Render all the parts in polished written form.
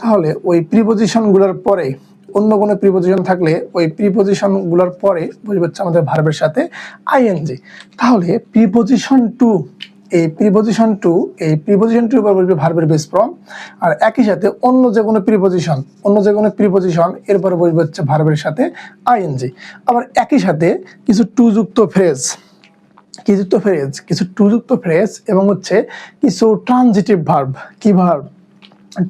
তাহলে ওই প্রিপজিশনগুলোর পরে অন্য কোনো প্রিপজিশন থাকলে ওই প্রিপজিশনগুলোর পরে বুঝবে হচ্ছে আমাদের ভার্বের সাথে আইএনজি। তাহলে প্রিপজিশন টু এই প্রিপজিশন টু উপর বসবে ভার্বের বেস ফর্ম, আর একই সাথে অন্য যে কোনো প্রিপজিশন এরপরে বসবে হচ্ছে ভার্বের সাথে আইএনজি। আবার একই সাথে কিছু টু যুক্ত ফ্রেজ এবং হচ্ছে কিছু ট্রানজিটিভ ভার্ব। কি ভার্ব?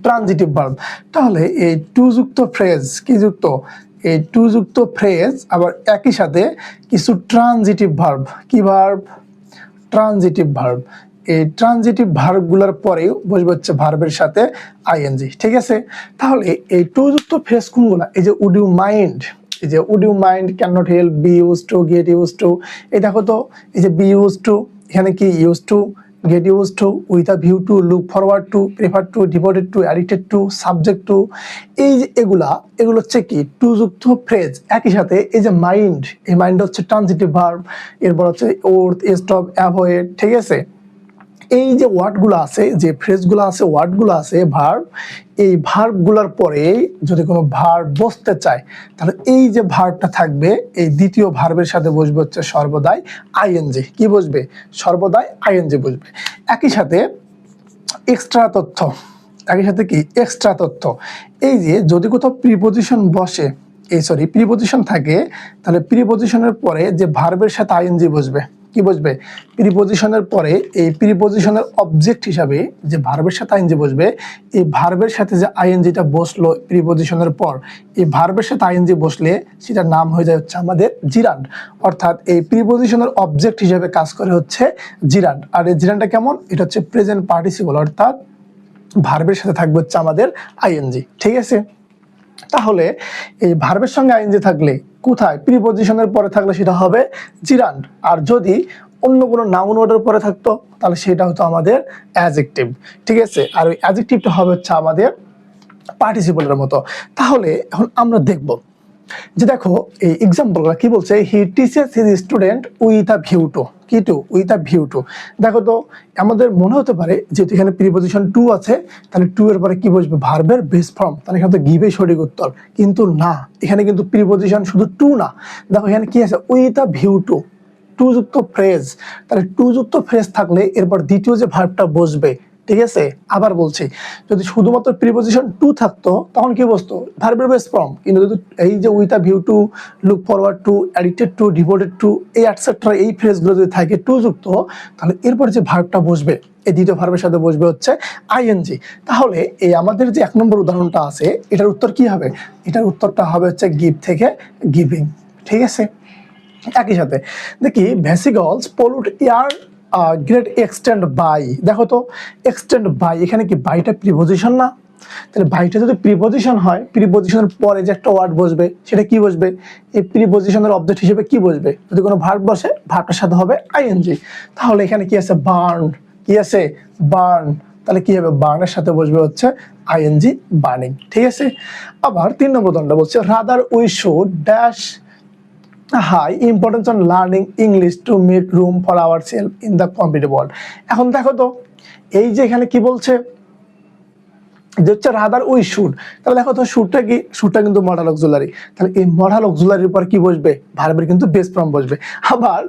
Transitive verb. তাহলে এই টু যুক্ত ফ্রেজ আবার একই সাথে কিছু ট্রানজিটিভ ভার্ব। কি ভার্ব? Transitive verb. এই ট্রানজিটিভ ভার্বগুলোর পরেও বসবে হচ্ছে ভার্বের সাথে আইএনজি। ঠিক আছে? তাহলে এই টু যুক্ত ফ্রেজ কোনগুলো? এই যে would you mind, cannot help, be used to, get used to. এই দেখো তো, এই যে বি ইউজ টু, এখানে কি use to, get used to, with a view to, look forward to, prefer to, devoted to, addicted to, subject to। এই যে এগুলো হচ্ছে কি টু যুক্ত ফ্রেজ। একই সাথে এই যে মাইন্ড, এই মাইন্ড হচ্ছে ট্রানজিটিভ ভার্ব, এরপর হচ্ছে ওর্থ, স্টপ, অ্যাভয়েড। ঠিক আছে? এই যে ওয়ার্ডগুলো আছে, যে ফ্রেজগুলো আছে, ওয়ার্ডগুলো আছে, ভার্ব, এই ভার্বগুলোর পরে যদি কোনো ভার্ব বসতে চায় তাহলে এই যে ভার্বটা থাকবে এই দ্বিতীয় ভার্বের সাথে বসবে হচ্ছে সর্বদাই আইএনজি। কি বসবে? সর্বদাই আইএনজি বসবে। একই সাথে এক্সট্রা তথ্য, এই যে যদি কোথাও প্রিপজিশন বসে, প্রিপজিশন থাকে, তাহলে প্রিপজিশনের পরে যে ভার্বের সাথে আইএনজি বসবে। কি বসবে? প্রিপজিশনের পরে এই প্রিপজিশনের অবজেক্ট হিসাবে যে ভার্বের সাথে আইএনজি বসবে, এই ভার্বের সাথে যে আইএনজিটা বসলো প্রিপজিশনের পর, এই ভার্বের সাথে আইএনজি বসলে সেটার নাম হয়ে যায় হচ্ছে আমাদের জিরান্ড। অর্থাৎ এই প্রিপজিশনের অবজেক্ট হিসাবে কাজ করে হচ্ছে জিরান্ড। আর এই জিরান্ডটা কেমন? এটা হচ্ছে প্রেজেন্ট পার্টিসিপল, অর্থাৎ ভার্বের সাথে থাকবে হচ্ছে আমাদের আইএনজি। ঠিক আছে? তাহলে এই ভার্বের সঙ্গে আইএনজি থাকলে কোথায়? প্রিপজিশনের পরে থাকলে সেটা হবে জিরান্ড। আর যদি অন্য কোনো নাউন ওয়ার্ডের পরে থাকতো তাহলে সেটা হতো আমাদের অ্যাডজেক্টিভ। ঠিক আছে? আর ওই অ্যাডজেক্টিভটা হবে হচ্ছে আমাদের পার্টিসিপলের মতো। তাহলে এখন আমরা দেখব যে দেখো এই এক্সাম্পলগুলো কি বলছে। He teaches his student with a view to. কি to? With a view to. দেখো তো, আমাদের মনে হতে পারে যেহেতু এখানে প্রিপজিশন টু আছে তাহলে টু এর পরে কি বসবে? ভার্বের বেস ফর্ম। তাহলে এখানে তো গিভে সঠিক উত্তর, কিন্তু না, এখানে কিন্তু প্রিপজিশন শুধু টু না। দেখো এখানে কি আছে? With a view to, to যুক্ত ফ্রেজ। তাহলে টু যুক্ত ফ্রেজ থাকলে এরপর দ্বিতীয় যে ভার্বটা বসবে, ঠিক আছে? আবার বলছি, যদি শুধুমাত্র প্রিপজিশন টু থাকতো তখন কি বসতো? ভার্বের বেস ফর্ম। কিন্তু যদি এই যে with a view two, look forward to, addicted to, devoted to, এই এটসেট্রা এই ফ্রেজগুলো যদি থাকে টু যুক্ত, তাহলে এরপর যে ভার্বটা বসবে এই দ্বিতীয় ভার্বের সাথে বসবে হচ্ছে আইএনজি। তাহলে এই আমাদের যে এক নম্বর উদাহরণটা আছে এটার উত্তর কি হবে? এটার উত্তরটা হবে হচ্ছে গিভ থেকে গিভিং। ঠিক আছে? একই সাথে দেখি vehicles pollute air great extend by. দেখো তো, এক্সটেন্ড বাই, এখানে কি বাইটা প্রিপজিশন না? তাহলে বাইটা যদি প্রিপজিশন হয়, প্রিপজিশনের পরে যে একটা ওয়ার্ড বসবে সেটা কি বসবে? এই প্রিপজিশনের অবজেক্ট হিসেবে কি বসবে? যদি কোনো ভার্ব বসে ভার্বটার সাথে হবে আইএনজি। তাহলে এখানে কি আছে? বার্ন। কি আছে? বার্ন। তাহলে কি হবে? বার্নের সাথে বসবে হচ্ছে আইএনজি, বার্নিং। ঠিক আছে? আবার 3 নম্বর উদাহরণটা বলছে rather we should dash high importance on learning English to make room for ourselves in the competitive world। এখন দেখো তো, এই যে এখানে কি বলছে যে হচ্ছে রাদার উই শুড। তাহলে দেখো তো শুডটা কি? শুডটা কিন্তু মডাল অক্সিলারি। তাহলে এই মডাল অক্সিলারির উপর কি বসবে? ভার্বের কিন্তু বেস ফর্ম বসবে। আবার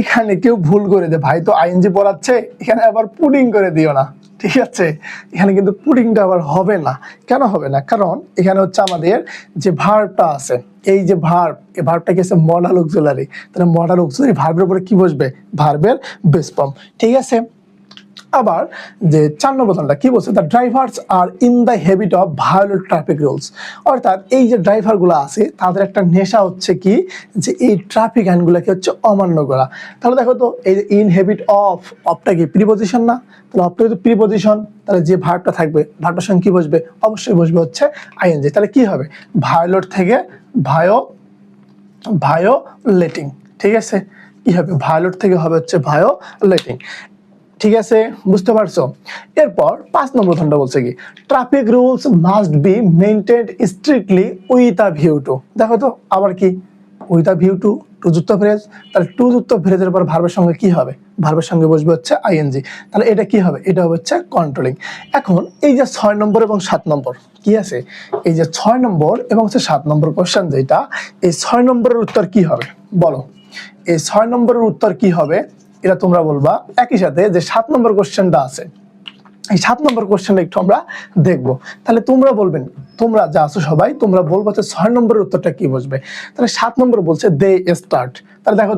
এখানে কেউ ভুল করে দে, ভাই তো আইএনজি পড়াচ্ছে, এখানে আবার পুডিং করে দিও না। ঠিক আছে? এখানে কিন্তু পুডিংটা আবার হবে না। কেন হবে না? কারণ এখানে হচ্ছে আমাদের যে ভার্বটা আছে, এই যে ভার্ব, এই ভার্বটা কি আছে? Modal auxiliary. তাহলে মডাল অক্সিলারি ভার্বের উপরে কি বসবে? ভার্বের বেস ফর্ম। ঠিক আছে? আবার যে 4 নম্বর উদাহরণটা কি বলছে? The drivers are in the habit of violate traffic rules. অর্থাৎ এই যে ড্রাইভারগুলো আছে তাদের একটা নেশা হচ্ছে কি? যে এই ট্রাফিক আইনগুলোকে হচ্ছে অমান্য করা। তাহলে দেখো তো, এই যে ইন হ্যাবিট অফ, অফটা কি প্রিপজিশন না? তাহলে অফটা যদি প্রিপজিশন, তাহলে যে ভার্বটা থাকবে ভার্বটার সঙ্গে কি বসবে? অবশ্যই বসবে হচ্ছে আইএনজি। তাহলে কি হবে? ভায়োলেট থেকে ভায়োলেটিং। ঠিক আছে? কি হবে? ভায়োলেট থেকে হবে হচ্ছে ভায়োলেটিং। ঠিক আছে? বুঝতে পারছো? এরপর 5 নম্বর উদাহরণটা বলছে কি? Traffic rules must be maintained strictly with a view to. দেখো তো, আবার কি? With a view to, to to যুক্ত ফ্রেজ, তাহলে টু যুক্ত ফ্রেজের পর ভার্বের সঙ্গে কি হবে? ভার্বের সঙ্গে বসবে হচ্ছে আইএনজি। তাহলে এটা কি হবে? এটা হচ্ছে কন্ট্রোলিং। এখন এই যে 6 নম্বর এবং 7 নম্বর কি আছে? এই যে 6 নম্বর এবং 7 নম্বর কোশ্চেন যেটা, এই 6 নম্বরের উত্তর কি হবে বলো? এই 6 নম্বরের উত্তর কি হবে এটা তোমরা বলবা। একই সাথে যে 7 নম্বর কোশ্চেনটা আছে, এই 7 নম্বর কোশ্চেনটা একটু আমরা দেখবো। তাহলে তোমরা বলবেন, তোমরা যা আছো সবাই তোমরা বলবো যে 6 নম্বরের উত্তরটা কি বসবে। তাহলে 7 নম্বর বলছে দে স্টার্ট। তাহলে দেখো